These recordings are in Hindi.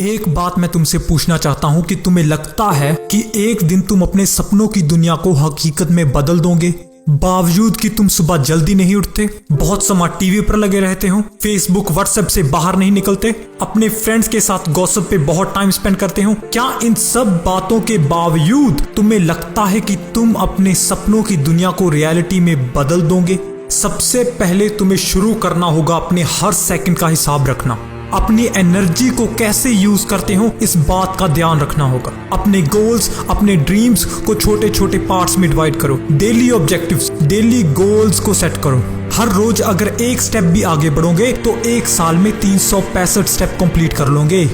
एक बात मैं तुमसे पूछना चाहता हूँ कि तुम्हें लगता है कि एक दिन तुम अपने सपनों की दुनिया को हकीकत में बदल दोगे, बावजूद कि तुम सुबह जल्दी नहीं उठते, बहुत समय टीवी पर लगे रहते हो, फेसबुक व्हाट्सएप से बाहर नहीं निकलते, अपने फ्रेंड्स के साथ गॉसिप पे बहुत टाइम स्पेंड करते हो? क्या इन सब बातों के बावजूद तुम्हें लगता है कि तुम अपने सपनों की दुनिया को रियलिटी में बदल दोगे? सबसे पहले तुम्हें शुरू करना होगा अपने हर सेकंड का हिसाब रखना। अपनी एनर्जी को कैसे यूज करते हो इस बात का ध्यान रखना होगा। अपने गोल्स, अपने ड्रीम्स को छोटे छोटे पार्ट्स में डिवाइड करो। डेली ऑब्जेक्टिव्स, डेली गोल्स को सेट करो। हर रोज अगर एक स्टेप भी आगे बढ़ोगे तो एक साल में 365 स्टेप कंप्लीट कर लोगे।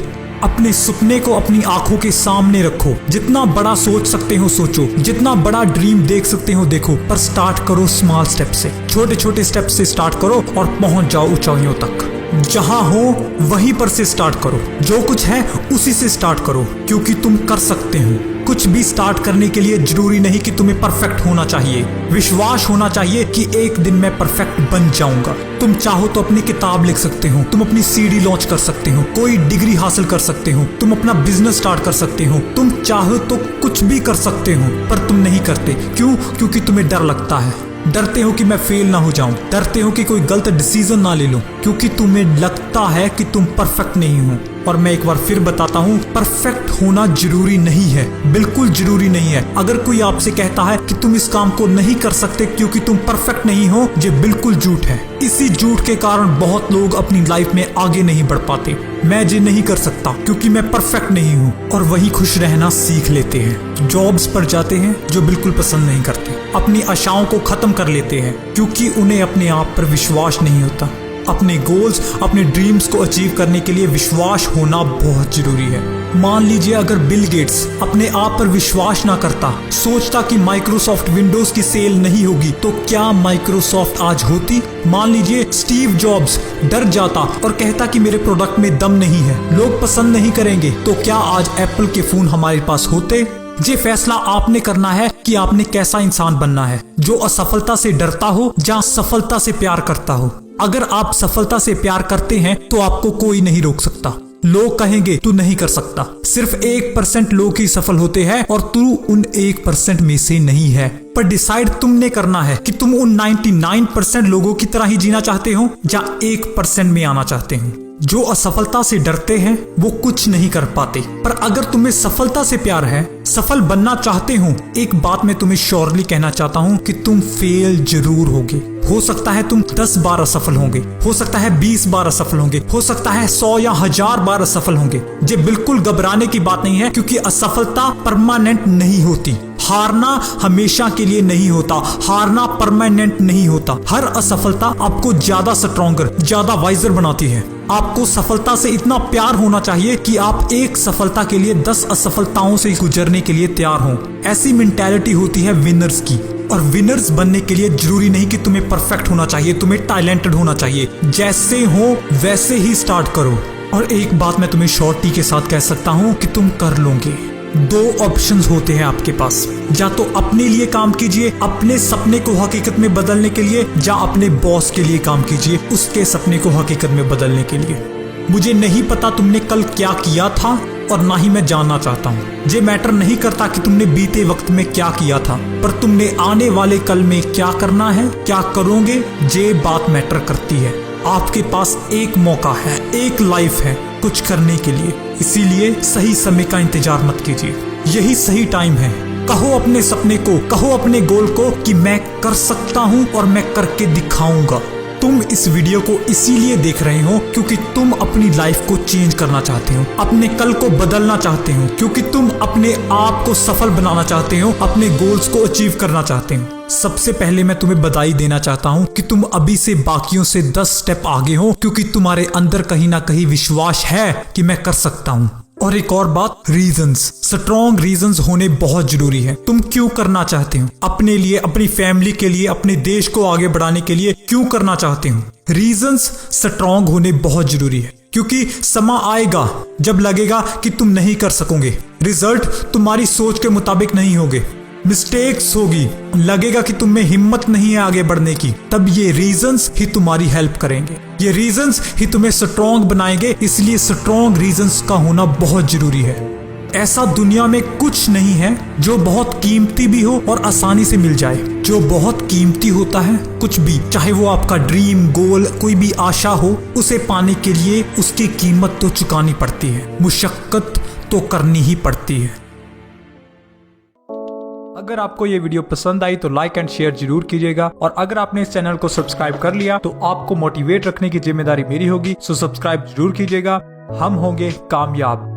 अपने सपने को अपनी आंखों के सामने रखो। जितना बड़ा सोच सकते हो सोचो, जितना बड़ा ड्रीम देख सकते हो देखो, पर स्टार्ट करो स्मॉल स्टेप से। छोटे छोटे स्टेप से स्टार्ट करो और पहुंच जाओ ऊंचाइयों तक। जहां हो वहीं पर से स्टार्ट करो। जो कुछ है उसी से स्टार्ट करो, क्योंकि तुम कर सकते हो। कुछ भी स्टार्ट करने के लिए जरूरी नहीं कि तुम्हें परफेक्ट होना चाहिए। विश्वास होना चाहिए कि एक दिन मैं परफेक्ट बन जाऊंगा। तुम चाहो तो अपनी किताब लिख सकते हो, तुम अपनी सीडी लॉन्च कर सकते हो, कोई डिग्री हासिल कर सकते हो, तुम अपना बिजनेस स्टार्ट कर सकते हो, तुम चाहो तो कुछ भी कर सकते हो, पर तुम नहीं करते। क्यों? क्योंकि तुम्हें डर लगता है। डरते हो कि मैं फेल ना हो जाऊं, डरते हो कि कोई गलत डिसीजन ना ले लूं, क्योंकि तुम्हें लगता है कि तुम परफेक्ट नहीं हो। और मैं एक बार फिर बताता हूँ, परफेक्ट होना जरूरी नहीं है, बिल्कुल जरूरी नहीं है। अगर कोई आपसे कहता है कि तुम इस काम को नहीं कर सकते क्योंकि तुम परफेक्ट नहीं हो, ये बिल्कुल झूठ है। इसी झूठ के कारण बहुत लोग अपनी लाइफ में आगे नहीं बढ़ पाते। मैं ये नहीं कर सकता क्योंकि मैं परफेक्ट नहीं हूँ, और वही खुश रहना सीख लेते हैं। जॉब्स पर जाते हैं जो बिल्कुल पसंद नहीं करते, अपनी आशाओं को खत्म कर लेते हैं क्योंकि उन्हें अपने आप पर विश्वास नहीं होता। अपने गोल्स, अपने ड्रीम्स को अचीव करने के लिए विश्वास होना बहुत जरूरी है। मान लीजिए अगर बिल गेट्स अपने आप पर विश्वास ना करता, सोचता कि माइक्रोसॉफ्ट विंडोज की सेल नहीं होगी, तो क्या माइक्रोसॉफ्ट आज होती? मान लीजिए स्टीव जॉब्स डर जाता और कहता कि मेरे प्रोडक्ट में दम नहीं है, लोग पसंद नहीं करेंगे, तो क्या आज एप्पल के फोन हमारे पास होते? ये फैसला आपने करना है कि आपने कैसा इंसान बनना है, जो असफलता से डरता हो या सफलता से प्यार करता हो। अगर आप सफलता से प्यार करते हैं तो आपको कोई नहीं रोक सकता। लोग कहेंगे तू नहीं कर सकता। सिर्फ 1% लोग ही सफल होते हैं और तू उन 1% में से नहीं है। पर डिसाइड तुमने करना है कि तुम उन 99% लोगों की तरह ही जीना चाहते हो या 1% में आना चाहते हो। जो असफलता से डरते हैं वो कुछ नहीं कर पाते, पर अगर तुम्हें सफलता से प्यार है, सफल बनना चाहते हो, एक बात मैं तुम्हें श्योरली कहना चाहता हूँ कि तुम फेल जरूर होगे। हो सकता है तुम 10 बार असफल होंगे, हो सकता है 20 बार असफल होंगे, हो सकता है 100 या 1000 बार असफल होंगे। ये बिल्कुल घबराने की बात नहीं है, क्योंकि असफलता परमानेंट नहीं होती। हारना हमेशा के लिए नहीं होता, हारना परमानेंट नहीं होता। हर असफलता आपको ज्यादा स्ट्रॉन्गर, ज्यादा वाइजर बनाती है। आपको सफलता से इतना प्यार होना चाहिए कि आप एक सफलता के लिए 10 असफलताओं से गुजरने के लिए तैयार हो। ऐसी मेंटालिटी होती है विनर्स की। और विनर्स बनने के लिए जरूरी नहीं कि तुम्हें परफेक्ट होना चाहिए, तुम्हें टैलेंटेड होना चाहिए। जैसे हो वैसे ही स्टार्ट करो। और एक बात मैं तुम्हें श्योरिटी के साथ कह सकता हूँ कि तुम कर लोगे। 2 ऑप्शंस होते हैं आपके पास, या तो अपने लिए काम कीजिए, अपने सपने को हकीकत में बदलने के लिए, या अपने बॉस के लिए काम कीजिए, उसके सपने को हकीकत में बदलने के लिए। मुझे नहीं पता तुमने कल क्या किया था, और ना ही मैं जानना चाहता हूँ। ये मैटर नहीं करता कि तुमने बीते वक्त में क्या किया था, पर तुमने आने वाले कल में क्या करना है, क्या करोगे, ये बात मैटर करती है। आपके पास एक मौका है, एक लाइफ है कुछ करने के लिए, इसीलिए सही समय का इंतजार मत कीजिए। यही सही टाइम है। कहो अपने सपने को, कहो अपने गोल को कि मैं कर सकता हूँ और मैं करके दिखाऊंगा। तुम इस वीडियो को इसीलिए देख रहे हो क्योंकि तुम अपनी लाइफ को चेंज करना चाहते हो, अपने कल को बदलना चाहते हो, क्योंकि तुम अपने आप को सफल बनाना चाहते हो, अपने गोल्स को अचीव करना चाहते हो। सबसे पहले मैं तुम्हें बधाई देना चाहता हूँ कि तुम अभी से बाकियों से 10 स्टेप आगे हो, क्योंकि तुम्हारे अंदर कहीं ना कहीं विश्वास है कि मैं कर सकता हूँ। और एक और बात, रीजंस, स्ट्रॉन्ग रीजंस होने बहुत जरूरी है। तुम क्यों करना चाहते हो, अपने लिए, अपनी फैमिली के लिए, अपने देश को आगे बढ़ाने के लिए क्यों करना चाहते हो। रीजंस स्ट्रॉन्ग होने बहुत जरूरी है, क्योंकि समय आएगा जब लगेगा कि तुम नहीं कर सकोगे, रिजल्ट तुम्हारी सोच के मुताबिक नहीं होंगे, मिस्टेक्स होगी, लगेगा कि तुम में हिम्मत नहीं है आगे बढ़ने की, तब ये रीजंस ही तुम्हारी हेल्प करेंगे। ये रीजंस ही तुम्हें स्ट्रॉन्ग बनाएंगे, इसलिए स्ट्रॉन्ग रीजंस का होना बहुत जरूरी है। ऐसा दुनिया में कुछ नहीं है जो बहुत कीमती भी हो और आसानी से मिल जाए। जो बहुत कीमती होता है, कुछ भी, चाहे वो आपका ड्रीम, गोल, कोई भी आशा हो, उसे पाने के लिए उसकी कीमत तो चुकानी पड़ती है, मुशक्कत तो करनी ही पड़ती है। अगर आपको ये वीडियो पसंद आई तो लाइक एंड शेयर जरूर कीजिएगा, और अगर आपने इस चैनल को सब्सक्राइब कर लिया तो आपको मोटिवेट रखने की जिम्मेदारी मेरी होगी, सो सब्सक्राइब जरूर कीजिएगा। हम होंगे कामयाब।